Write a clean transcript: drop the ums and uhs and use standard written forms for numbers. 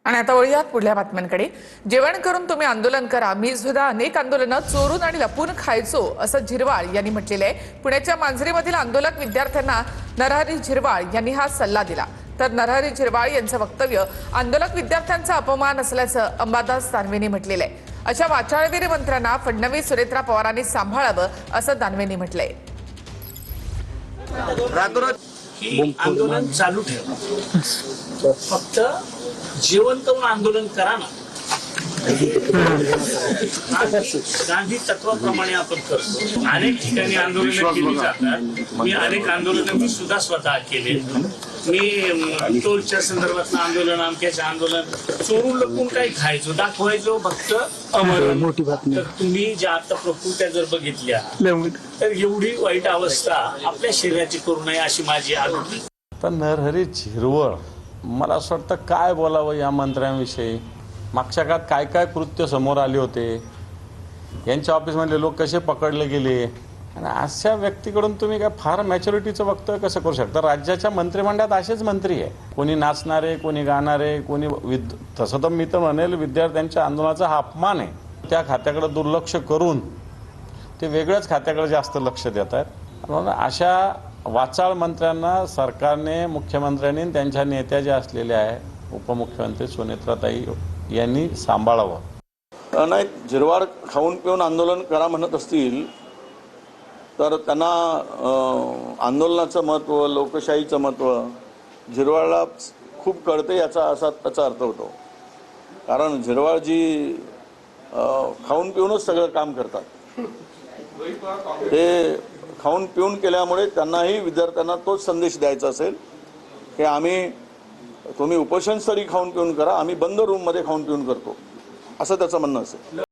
आणि आता वळूयात पुढल्या बातम्यांकडे। जेवण करून तुम्ही आंदोलन करा, मी सुद्धा अनेक आंदोलनं चोरून आणि लपून खायचो असं झिरवाळ यांनी म्हटलेलं आहे। पुण्याच्या मांजरीमधील आंदोलक विद्यार्थ्यांना नरहरी झिरवाळ यांनी हा सल्ला दिला। तर नरहरी झिरवाळ यांचं वक्तव्य आंदोलक विद्यार्थ्यांचा अपमान असल्याचं अंबादास दानवेंनी म्हटलेलं आहे। अशा वाचाळवीर मंत्र्यांना फडणवीस सुनेत्रा पवारांनी सांभाळावं असं दानवेंनी म्हटलंय। आंदोलन चालू ठेवा, फक्त जेवण करून आंदोलन करा ना। गांधी तत्वाप्रमाणे आपण करतो। अनेक ठिकाणी आंदोलन केली जातात। मी अनेक आंदोलन मी सुद्धा स्वतः केले। मी टोलच्या संदर्भात आंदोलन, अमक्याचे आंदोलन चोरून लपून काही खायचो, दाखवायचो फक्त अमर मोठी बातमी। तर तुम्ही ज्या आता प्रकृत्या जर बघितल्या तर एवढी वाईट अवस्था आपल्या शरीराची करू नये अशी माझी आग्रह। तर नरहरी झिरवाळ मला असं वाटतं काय बोलावं या मंत्र्यांविषयी। मागच्या काळात काय काय कृत्य समोर आले होते, यांच्या ऑफिसमधले लोक कसे पकडले गेले, आणि अशा व्यक्तीकडून तुम्ही काय फार मॅच्युरिटीचं वक्तव्य कसं करू शकता। राज्याच्या मंत्रिमंडळात असेच मंत्री आहे, कोणी नाचणारे, कोणी गाणारे, कोणी तसं तर मी तर म्हणेल विद्यार्थ्यांच्या आंदोलनाचा हा अपमान आहे। त्या खात्याकडे दुर्लक्ष करून ते वेगळ्याच खात्याकडे जास्त लक्ष देत आहेत। म्हणून अशा वाचाळ मंत्र्यांना सरकारने, मुख्यमंत्र्यांनी, त्यांच्या नेत्या ज्या असलेल्या आहे उपमुख्यमंत्री सुनेत्राताई यांनी सांभाळावं। नाही, झिरवाळ खाऊन पिऊन आंदोलन करा म्हणत असतील तर त्यांना आंदोलनाचं महत्त्व, लोकशाहीचं महत्त्व झिरवाळला खूप कळते याचा त्याचा अर्थ होतो। कारण झिरवाळजी खाऊन पिऊनच सगळं काम करतात। ते खाऊन पिऊन केल्यामुळे त्यांनाही विद्यार्थ्यांना तोच संदेश द्यायचा असेल की तुम्ही उपोषण स्तरी खाऊन पिऊन करा, आम्ही बंद रूममध्ये खाऊन पिऊन करतो, असं त्याचं म्हणणं असेल।